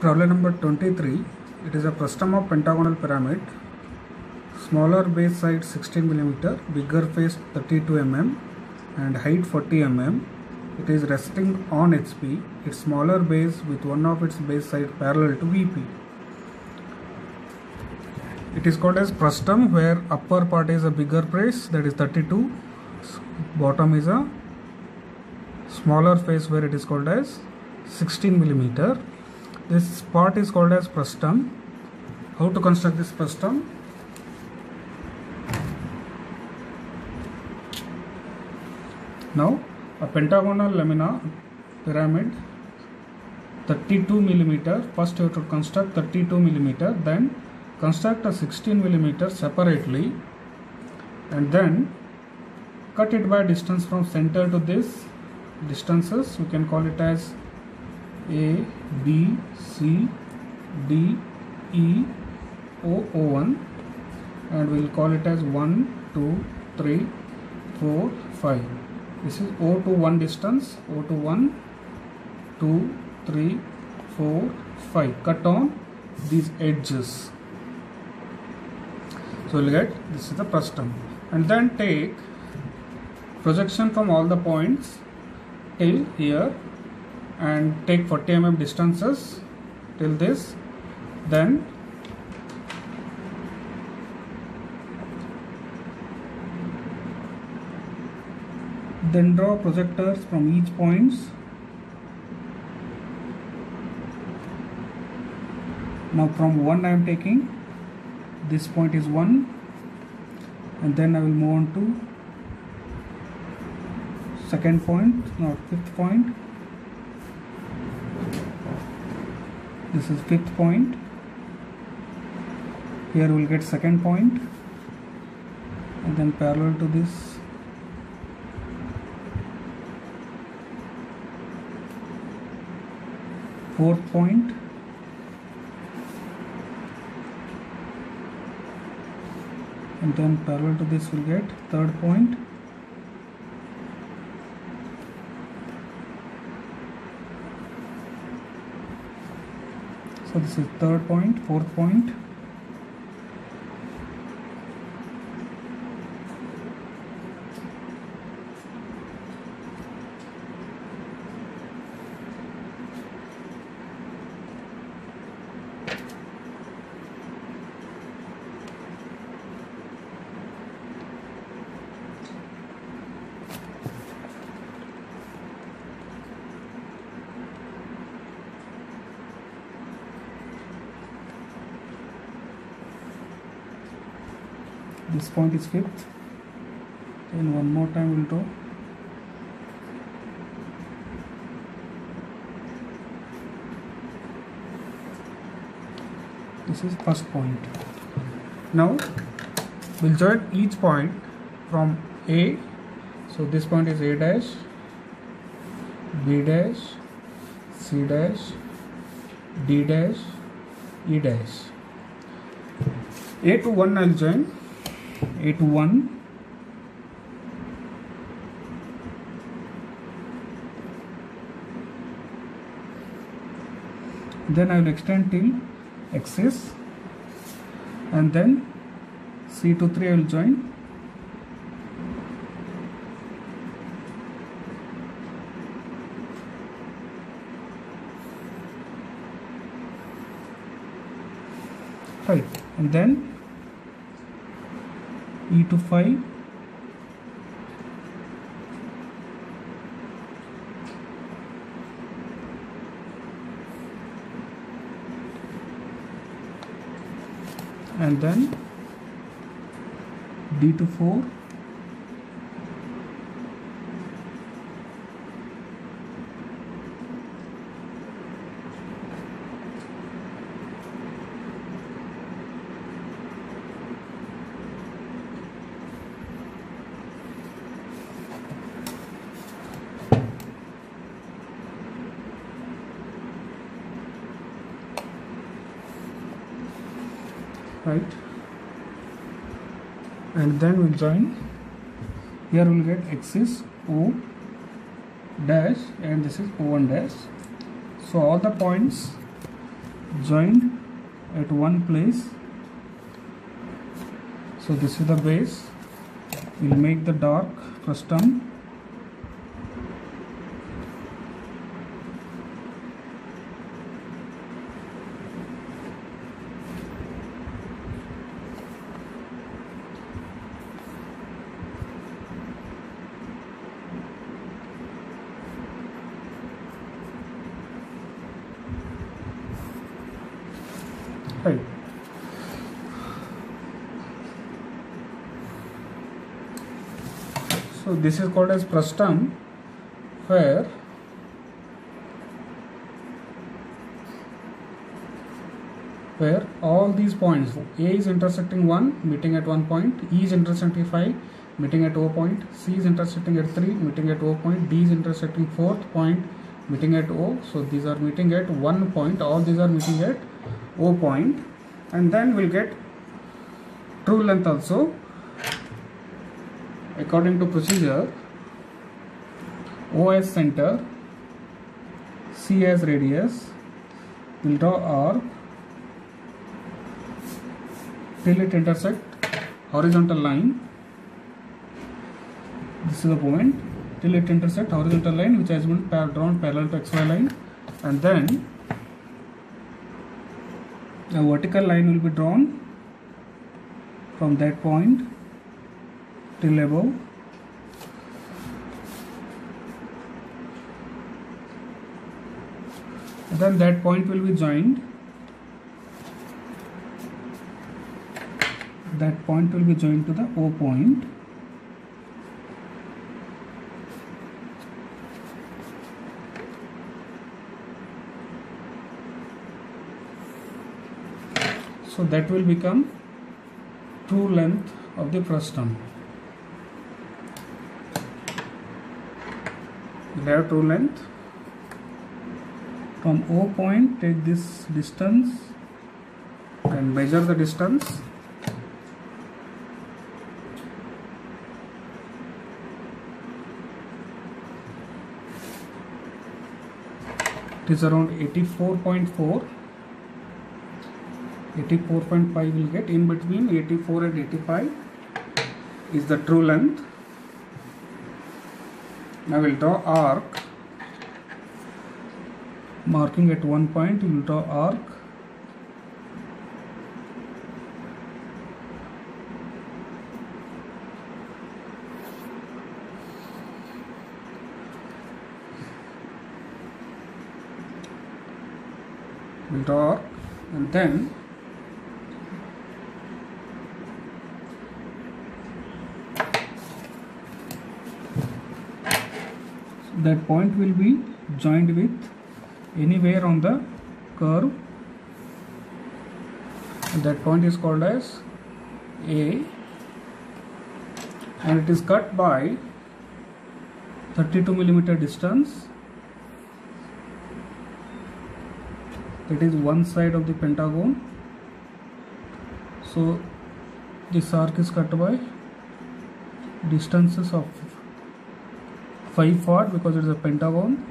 Problem number 23. It is a frustum of pentagonal pyramid. Smaller base side 16 mm, bigger face 32 mm, and height 40 mm. It is resting on HP. Its smaller base with one of its base side parallel to VP. It is called as frustum, where upper part is a bigger face, that is 32. Bottom is a smaller face, where it is called as 16 mm. This part is called as frustum. How to construct this frustum? Now, a pentagonal lamina pyramid 32 mm. First you have to construct 32 mm, then construct a 16 mm separately, and then cut it by distance from center to this distances. We can call it as A, B, C, D, E, O, O1, and we will call it as 1, 2, 3, 4, 5. This is O to 1 distance, O to 1, 2, 3, 4, 5. Cut on these edges. So we will get this is the frustum. And then take projection from all the points till here and take 40 mm distances till this. Then draw projectors from each points. Now from 1 I am taking, this point is 1, and then I will move on to second point, not fifth point. This is fifth point. Here we will get second point, and then parallel to this fourth point, and then parallel to this we will get third point, so this is third point, fourth point, this point is fifth. Then one more time we'll draw. This is first point. Now we'll join each point from A. So this point is A dash, B dash, C dash, D dash, E dash. A to 1 I'll join. A to 1, then I will extend till axis, and then C to 3 I will join. Right, and then E to 5, and then D to 4, right, and then we'll join. Here we'll get axis O dash, and this is O1 dash. So all the points joined at one place. So this is the base. We'll make the dark frustum. Right. So this is called as frustum, where all these points, A is intersecting 1, meeting at 1 point, E is intersecting 5, meeting at O point, C is intersecting at 3, meeting at O point, D is intersecting 4th point, meeting at O. So these are meeting at 1 point, all these are meeting at O point, and then we'll get true length also. According to procedure, O as center, C as radius, we'll draw arc till it intersect horizontal line. This is the point, till it intersect horizontal line which has been drawn parallel to XY line, and then a vertical line will be drawn from that point till above. And then that point will be joined. That point will be joined to the O point. So that will become true length of the frustum. We have true length. From O point, take this distance and measure the distance. It is around 84.4. 84.5 will get. In between 84 and 85 is the true length. Now we'll draw arc. Marking at 1 point, we will draw arc. We'll draw arc, and then that point will be joined with anywhere on the curve, and that point is called as A, and it is cut by 32 millimeter distance. That is one side of the pentagon. So this arc is cut by distances of 5 part because it is a pentagon.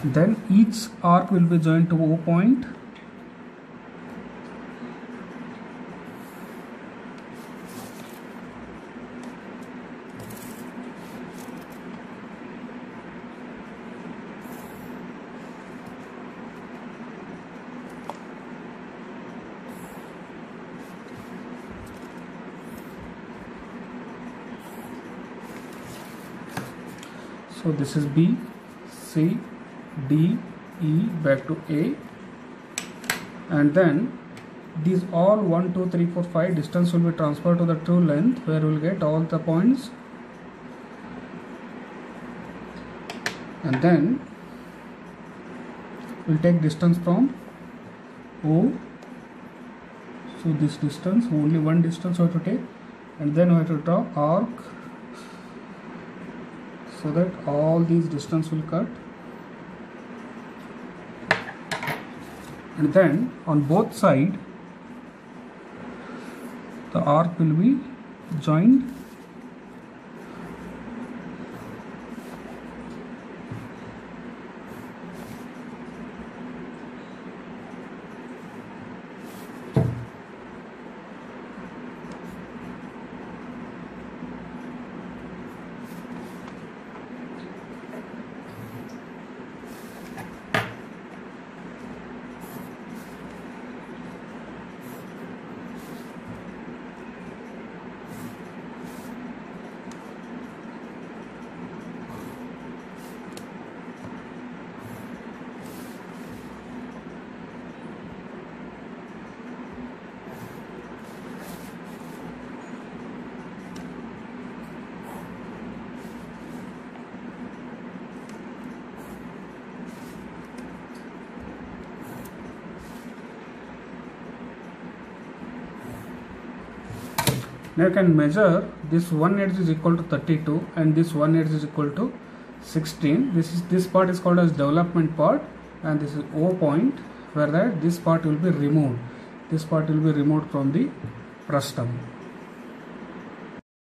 Then each arc will be joined to O point. So this is B, C, D, E back to A, and then these all 1, 2, 3, 4, 5 distance will be transferred to the true length, where we will get all the points, and then we will take distance from O. So this distance, only one distance we have to take, and then we have to draw arc so that all these distance will cut. And then on both sides the arc will be joined. Now you can measure this one edge is equal to 32 and this one edge is equal to 16. This part is called as development part, and this is O point, where that this part will be removed. This part will be removed from the frustum.